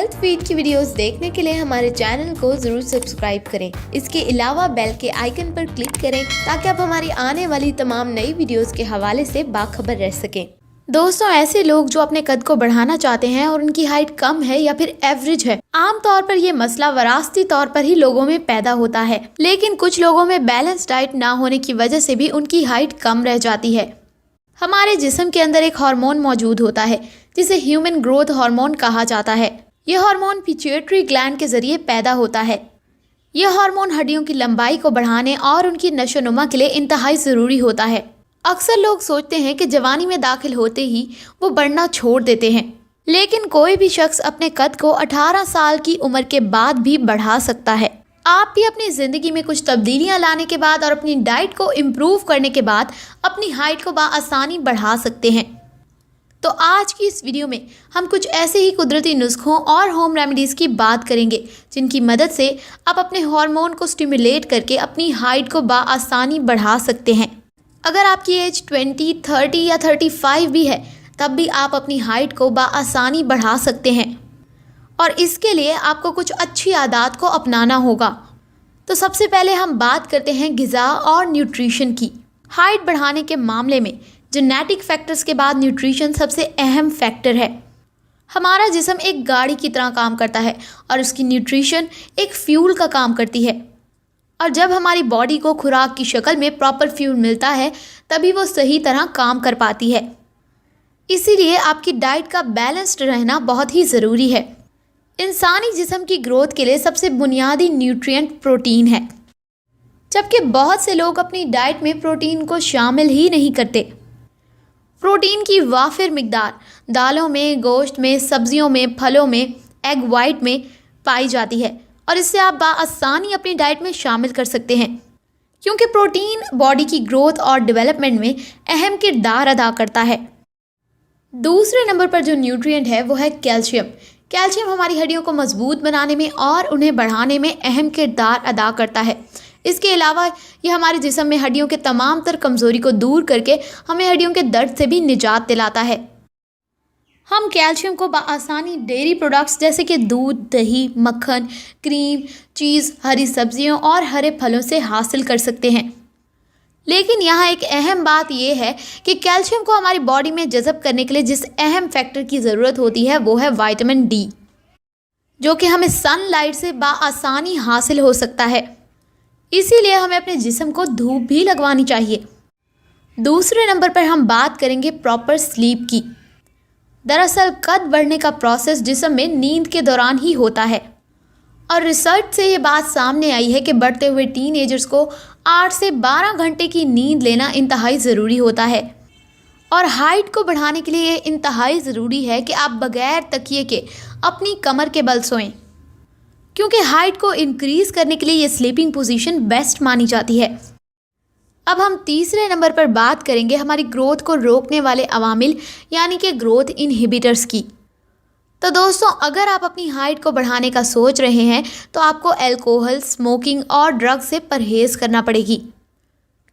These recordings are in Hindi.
हेल्थ फीड की वीडियोस देखने के लिए हमारे चैनल को जरूर सब्सक्राइब करें। इसके अलावा बेल के आइकन पर क्लिक करें ताकि आप हमारी आने वाली तमाम नई वीडियोस के हवाले से बाखबर रह सकें। दोस्तों, ऐसे लोग जो अपने कद को बढ़ाना चाहते हैं और उनकी हाइट कम है या फिर एवरेज है, आमतौर पर ये मसला वरासती तौर पर ही लोगों में पैदा होता है। लेकिन कुछ लोगों में बैलेंस डाइट ना होने की वजह से भी उनकी हाइट कम रह जाती है। हमारे जिस्म के अंदर एक हार्मोन मौजूद होता है जिसे ह्यूमन ग्रोथ हार्मोन कहा जाता है। यह हार्मोन पिट्यूटरी ग्लैंड के जरिए पैदा होता है। यह हार्मोन हड्डियों की लंबाई को बढ़ाने और उनकी नशोनुमा के लिए इंतहाई ज़रूरी होता है। अक्सर लोग सोचते हैं कि जवानी में दाखिल होते ही वो बढ़ना छोड़ देते हैं, लेकिन कोई भी शख्स अपने कद को 18 साल की उम्र के बाद भी बढ़ा सकता है। आप भी अपनी ज़िंदगी में कुछ तब्दीलियां लाने के बाद और अपनी डाइट को इम्प्रूव करने के बाद अपनी हाइट को बआसानी बढ़ा सकते हैं। तो आज की इस वीडियो में हम कुछ ऐसे ही कुदरती नुस्खों और होम रेमेडीज़ की बात करेंगे जिनकी मदद से आप अपने हार्मोन को स्टिमुलेट करके अपनी हाइट को बआसानी बढ़ा सकते हैं। अगर आपकी एज 20, 30 या 35 भी है, तब भी आप अपनी हाइट को बआसानी बढ़ा सकते हैं और इसके लिए आपको कुछ अच्छी आदत को अपनाना होगा। तो सबसे पहले हम बात करते हैं ग़िज़ा और न्यूट्रिशन की। हाइट बढ़ाने के मामले में जेनेटिक फैक्टर्स के बाद न्यूट्रिशन सबसे अहम फैक्टर है। हमारा जिस्म एक गाड़ी की तरह काम करता है और उसकी न्यूट्रिशन एक फ्यूल का काम करती है, और जब हमारी बॉडी को खुराक की शक्ल में प्रॉपर फ्यूल मिलता है तभी वो सही तरह काम कर पाती है। इसीलिए आपकी डाइट का बैलेंस्ड रहना बहुत ही ज़रूरी है। इंसानी जिस्म की ग्रोथ के लिए सबसे बुनियादी न्यूट्रिएंट प्रोटीन है, जबकि बहुत से लोग अपनी डाइट में प्रोटीन को शामिल ही नहीं करते। प्रोटीन की वाफिर मिकदार दालों में, गोश्त में, सब्जियों में, फलों में, एग वाइट में पाई जाती है और इससे आप बआसानी अपनी डाइट में शामिल कर सकते हैं, क्योंकि प्रोटीन बॉडी की ग्रोथ और डेवलपमेंट में अहम किरदार अदा करता है। दूसरे नंबर पर जो न्यूट्रिएंट है वो है कैल्शियम। कैल्शियम हमारी हड्डियों को मजबूत बनाने में और उन्हें बढ़ाने में अहम किरदार अदा करता है। इसके अलावा यह हमारे जिस्म में हड्डियों के तमाम तर कमज़ोरी को दूर करके हमें हड्डियों के दर्द से भी निजात दिलाता है। हम कैल्शियम को बआसानी डेयरी प्रोडक्ट्स जैसे कि दूध, दही, मक्खन, क्रीम, चीज़, हरी सब्जियों और हरे फलों से हासिल कर सकते हैं। लेकिन यहाँ एक अहम बात यह है कि कैल्शियम को हमारी बॉडी में जज़ब करने के लिए जिस अहम फैक्टर की ज़रूरत होती है वो है विटामिन डी, जो कि हमें सनलाइट से बआसानी हासिल हो सकता है। इसीलिए हमें अपने जिस्म को धूप भी लगवानी चाहिए। दूसरे नंबर पर हम बात करेंगे प्रॉपर स्लीप की। दरअसल कद बढ़ने का प्रोसेस जिस्म में नींद के दौरान ही होता है, और रिसर्च से ये बात सामने आई है कि बढ़ते हुए टीनेजर्स को 8 से 12 घंटे की नींद लेना इंतहाई ज़रूरी होता है। और हाइट को बढ़ाने के लिए ये इंतहाई ज़रूरी है कि आप बग़ैर तकिए के अपनी कमर के बल सोएं, क्योंकि हाइट को इंक्रीज़ करने के लिए ये स्लीपिंग पोजीशन बेस्ट मानी जाती है। अब हम तीसरे नंबर पर बात करेंगे हमारी ग्रोथ को रोकने वाले अवामिल यानी कि ग्रोथ इनहिबिटर्स की। तो दोस्तों, अगर आप अपनी हाइट को बढ़ाने का सोच रहे हैं तो आपको अल्कोहल, स्मोकिंग और ड्रग्स से परहेज़ करना पड़ेगी,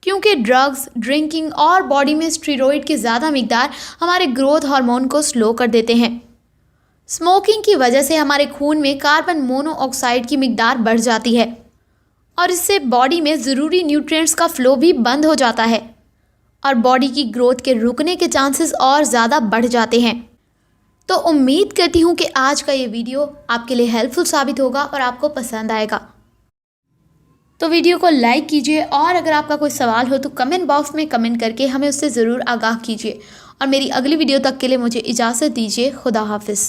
क्योंकि ड्रग्स, ड्रिंकिंग और बॉडी में स्टेरॉइड की ज़्यादा मिकदार हमारे ग्रोथ हार्मोन को स्लो कर देते हैं। स्मोकिंग की वजह से हमारे खून में कार्बन मोनोऑक्साइड की मिकदार बढ़ जाती है और इससे बॉडी में ज़रूरी न्यूट्रिएंट्स का फ़्लो भी बंद हो जाता है और बॉडी की ग्रोथ के रुकने के चांसेस और ज़्यादा बढ़ जाते हैं। तो उम्मीद करती हूँ कि आज का ये वीडियो आपके लिए हेल्पफुल साबित होगा और आपको पसंद आएगा। तो वीडियो को लाइक कीजिए और अगर आपका कोई सवाल हो तो कमेंट बॉक्स में कमेंट करके हमें उससे ज़रूर आगाह कीजिए। और मेरी अगली वीडियो तक के लिए मुझे इजाज़त दीजिए। खुदा हाफिज़।